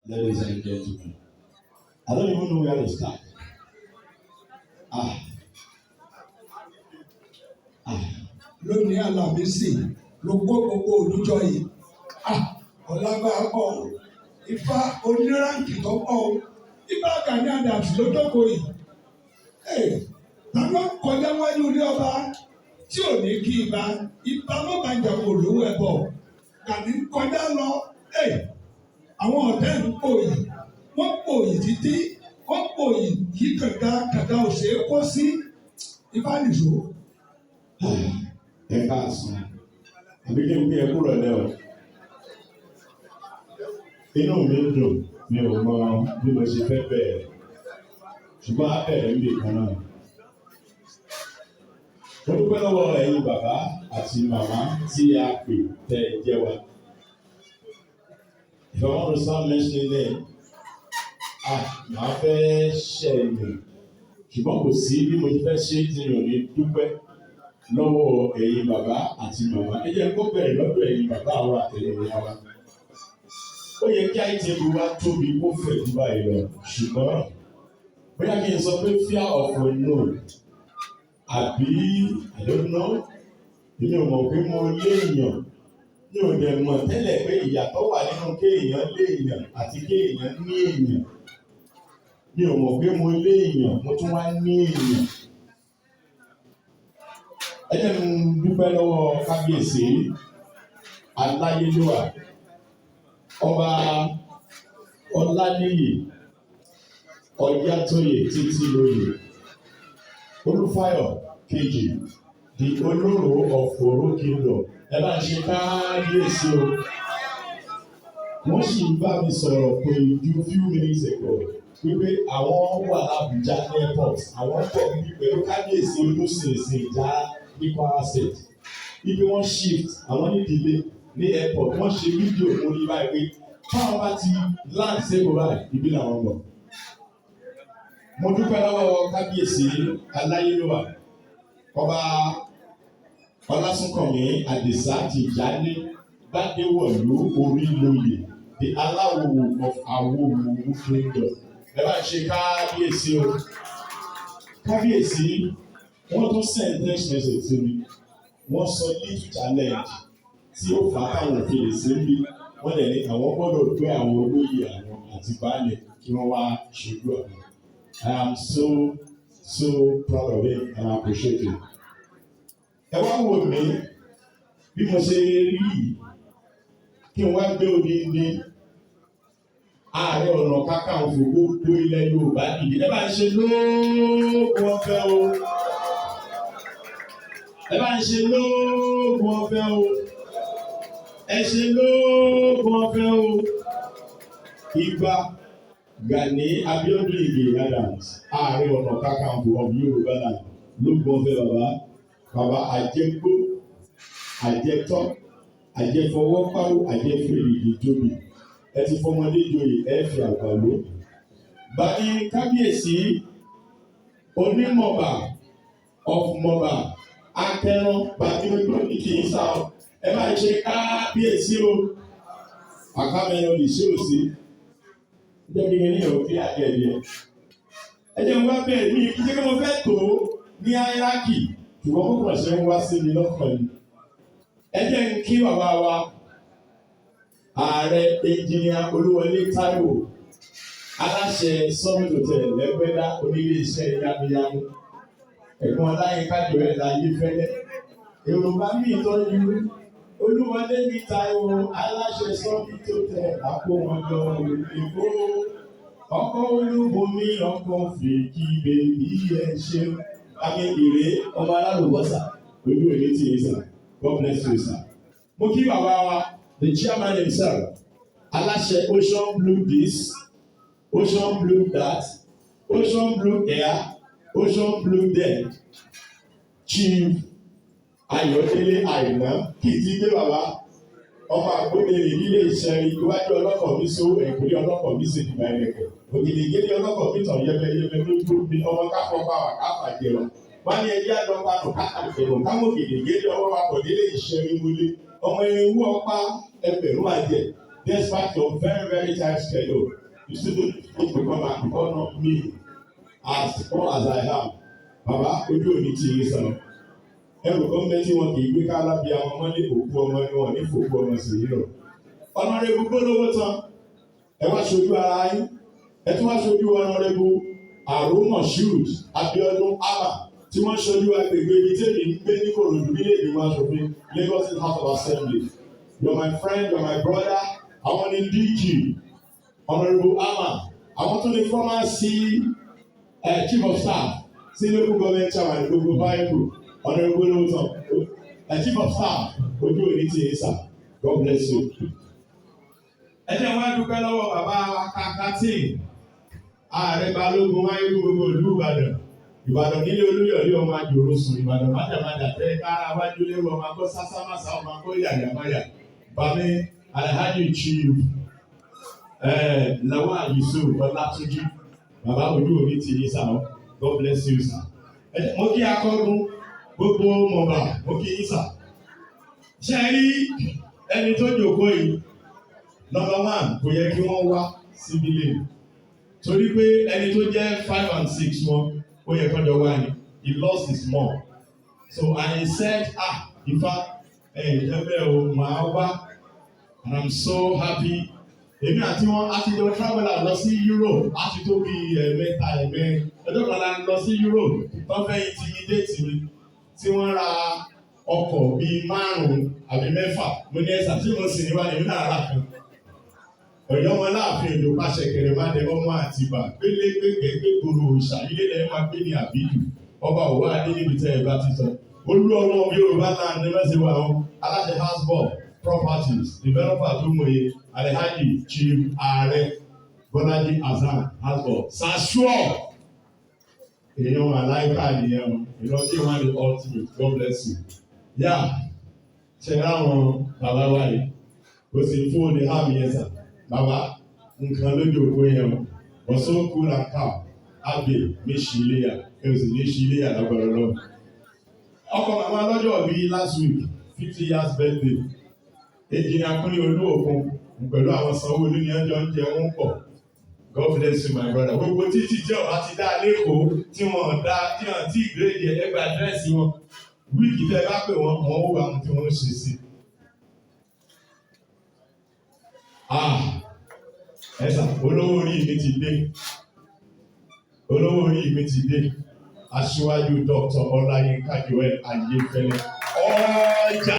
ladies and gentlemen. I don't even know where to start. Ah, ah. Lónìí Àlàmísì ló gbọ́ gbogbo olùjọ yìí. Ọ̀làgbà pọ̀ Ifá oníránkì tó pọ̀ Ifá Gani Adams ló jókòó yìí. Bàbá kọjá wájú ilé ọba tí ò ní kí ibà má bàa jà kó lówó ẹ̀ bọ̀. Gani kọjá lọ. Àwọn ọ̀tẹ́ ń pò yìí. Wọ́n pò yìí títí. Wọ́n pò yìí kí kànga òṣèré kó sí Ifá nìṣó. Ẹ káàsán, àbí kí n bí ẹ kúrò lẹ́ o. Inú mi dùn, mi ò mọ bí mo ṣe fẹ́ bẹ̀rẹ̀, ṣùgbọ́n á bẹ̀rẹ̀ níbi kan náà. Mo dúpẹ́ lọ́wọ́ ẹ̀yin bàbá àti màmá tí a pè tẹ́ ẹ jẹ́ wa. If I want to start mentioning them, màá fẹ́ ṣẹ̀yìn, ṣùgbọ́n kò sí bí mo fẹ́ ṣe tí mi ò ní dúpẹ́ lọ́wọ́ ẹ̀yin bàbá àti màmá. Ẹ jẹ́ kó bẹ̀rẹ̀ lọ́dọ̀ ẹ̀yin bàbá wa àtẹ̀yìn ìyá wa. Ó yẹ kí àìtẹ́bù wa tóbi kó fẹ̀ jù báyìí lọ, ṣùgbọ́n bóyá kí n sọ pé fear of unknown àbí I don't know, èmi ò mọ̀ pé mo léèyàn, mi ò dẹ̀ mọ̀ tẹ́lẹ̀ pé ìyàtọ̀ wà nínú kéèyàn léèyàn àti kéèyàn ní èèyàn. Mi ò mọ̀ pé mo léèyàn, mo tún wá ní èèyàn. Ẹ jẹ́ n dúpẹ́ lọ́wọ́ kábíyèsí aláyélúwà ọba Ọláníyì Ọ̀yátóyè Títílóyè Olúfáyọ̀ kejì the Olóró of Oro Kingdom. Ẹ bá ń ṣe kábíyèsí o. Wọ́n sì ń bá mi sọ̀rọ̀ pé ju few minutes ago wípé àwọn wà l'Àbújá airport, àwọn pọ̀ ní pẹ̀lú kábíyèsí olóṣèṣe ìjà ní Kwara State. Ibi wọ́n shift àwọn ní delay ní airport, wọ́n ṣe fídíò mo ní báyìí pé táwọn bá ti land sẹ́kọ̀ọ́ báyìí ibi làwọn bọ̀. Mo dúpẹ́ lọ́wọ́ kábíyèsí aláyélúwà ọba Ọlásùnkànmí Àdìsá Tìjání Gbádéwọ̀lú Orílóyè the Aláwòwò of Àwòwò Kingdom. Ẹ bá ṣe kábíyèsí o. Kábíyèsí wọ́n tún send text message sí mi. Wọ́n sọ little challenge tí ó fà á táwọn òfin sí mi. Wọ́n lè ní àwọn gbọ́dọ̀ gbé àwọn olóyè àwọn àti baálẹ̀ kí wọ́n wá ṣojú àwọn. I am so proud of it and I appreciate it. Ẹ wá wò mí bí mo ṣe rí yìí kí n wá gbé odindi Ààrẹ Ọ̀nà Kakanfò gbogbo ilẹ̀ Yorùbá dìde. Ẹ bá ń ṣe lóògùn ọ̀fẹ́ o. Ẹ bá ń ṣe lóògùn ọ̀fẹ́ o. Ẹ ṣe lóògùn ọ̀fẹ́ o. Ìgbà Gani Abíọ́dún Ìgè Adams, Ààrẹ Ọ̀nà Kakanfò of Yorùbá land, lóògùn ọ̀fẹ́ bàbá àjẹgbó, àjẹtọ́, àjẹfọwọ́párò, àjẹfèrè ìjòyè. Ẹ ti fọmọdé joyè ẹ fi àgbà ló. Bàbí kábíyèsí onímọ̀bà of Mọ̀bà Akẹ́rán bàbí olórí kì í sá ọ. Ẹ máa ṣe kábíyèsí o. Àkàmẹ́yọ lè ṣe òsì. Jẹ́ kí n ní òkè àjẹjẹ. Ẹ jẹ́ wá bẹ́ẹ̀ ní ibi tí mo fẹ́ tó ní áyáàkì ṣùgbọ́n mo kàn ṣe ń wá sí mi lọ́kàn yìí. Ẹ jẹ́ ń kí bàbá wa. Ààrẹ Ẹnjìníà Olúwọlé Táíwò aláṣẹ Summit Hotel Lẹ́gbẹ́dá onílé-iṣẹ́ yámúyámú ẹ̀gbọ́n Ọláyínká Joel Ayéfẹ́lẹ́ Yorùbá mi tọ́jú Olúwọlé ní Táíwò aláṣẹ Summit Hotel àpòmọ̀jọ òyìnbó ọkọ̀ Olúbomi ọkọ̀ fèkì bèbí ẹ̀ ṣe akéèrè ọmọ alálùbọ́sà ojú èlé tí yẹn sà God bless you sir. Mo kí bàbá wa. The chairman himself, aláṣẹ Ocean Blue this, Ocean Blue that, Ocean Blue air, Ocean Blue then, Chief Ayọ̀délé Àìná, kì í ti gbé bàbá, ọmọ àgbóbèrè nílé iṣẹ́ iwájú ọlọ́kọ̀ mi so ẹ̀kúrí ọlọ́kọ̀ mi sì dìbò ẹ̀rẹ̀kẹ̀. Ògìdì gẹ́gẹ́ ọlọ́kọ̀ mi tàn yẹbẹyẹbẹ lójú mi ọmọ káfọ́ bá wà káfà jẹrọ. Wọ́n ní ẹjẹ́ àdọ́gba nù káàkiri káwọn ògìdì gẹ́gẹ́ ọwọ́ wa kò délé iṣẹ́ ìwọlé. Ọmọ ewu ọ̀pá ẹgbẹ̀rún àjẹ despite your very, very tight schedule, you still need to come and honor me as small as I am. Bàbá ojú òní ti yé sọ. Ẹrù kan bẹ tí wọn kì í gbé ká lábí àwọn ọmọ ní òkú ọmọ ní wọn ní fòkú ọmọ sí yìí lọ. Honorable gbólówó tán, ẹ wá ṣojú ara yín, ẹ tún wá ṣojú Honorable Moshood Abiodun Ama tí wọ́n ṣojú agbègbè ibi tí èmi ń gbé ní Kòròdú nílé ìgbìmọ̀ aṣòfin Lagos State House of Assembly. You're my friend, you're my brother. Àwọn ní DG Honorable Ama. Àwọn tó ní former Chief of Staff sí local government chairman gbogbo Bible Honorable Lawson Chief of Staff ojú òní ti yé sà. God bless you. Ẹ jẹ́ wá dúpẹ́ lọ́wọ́ bàbá Kakatin ààrẹ balógun máyégún gbogbo ìlú Ìbàdàn nílé Olúyọ̀lé ọmọ àjòrò sùn Ìbàdàn májàmájà tẹ́ kára wájú lérò ọmọ akọ́ sásámásá ọmọ akọ́ yàyàmáyà bàmí Alhaji Chief Lawal Yusuf Ọlátúnjí bàbá ojú òní ti yé sà ọ́. God bless you sir. Mo kí akọ́gun gbogbo mọ̀bà mo kí yín sà. Ṣé rí ẹni tó jókòó yìí? Number one, kò yẹ kí wọ́n wá síbí lè. Torí pé ẹni tó jẹ́ 5 and 6 wọn, ó yẹ kọ́jọ wá ní. He lost his mom. So and he said, Ifá, ẹ̀ẹ́dẹ́gbẹ́ o máa wá. And I'm so happy. Èmi àti wọn a ti jọ traveller lọ sí Europe. A ti tó bí mẹ́ta ẹ̀mẹ́. Ọjọ́ kan la lọ sí Europe. Wọ́n fẹ́ intimidate mi. Tí wọ́n ra ọkọ̀ bíi 5 àbí 6. Mo ní ẹ̀sà tí mo sì ní wá ní ìlú náà rà kan. Ọ̀yọ́ wọn láàfin ìlú pàṣẹ kẹrẹ má dẹ ọmọ Àtìbà gbélégbégbé gbòòrò òòṣà ilé lẹ́yìn máa gbé ní àbíjù ọba òwò adé níbi tẹ́ ẹ bá ti sọ. Olú ọmọ Yorùbá náà ní mẹ́sẹ̀ wà ó aláṣẹ houseboat properties developer tó mòye Alhaji Chief Ààrẹ Bọ́lájí Hasan houseboat sasuọ èèyàn aláìka nìyẹn o ìlọ kí wọn ní ultimate God bless you. Yá ṣe ráwọn bàbá wáyé o sì fún òní hàmì yẹn sà. Baba, nǹkan lójú òkú yẹn o, ọ̀sán kú la ká, àgbè mi ṣì léyà, ẹ sì ní ṣì léyà lágbára lọ. Ọkọ màmá lọ́jọ́ bíi last week, 50 years birthday. Engineer Kúnlé Olúòkun pẹ̀lú àwọn Sanwó-Olú ní ọjọ́ ń jẹ wọ́n pọ̀. God bless you my brother. Gbogbo títí tí ọba ti dá lẹ́kọ̀ọ́ tí wọ́n dá tí wọ́n ti ìgbéyìí ẹgbẹ́ àdírẹ́sì wọn. Wíìkì tẹ́ bá pè wọ́n ó wà mú tí wọ́n ṣe sí. Ẹ̀sà olówó orí mi ti dé. Olówó orí mi ti dé. Aṣíwájú Dr. Ọláyínká Joel Ayéfẹ́lẹ́. Ọjà.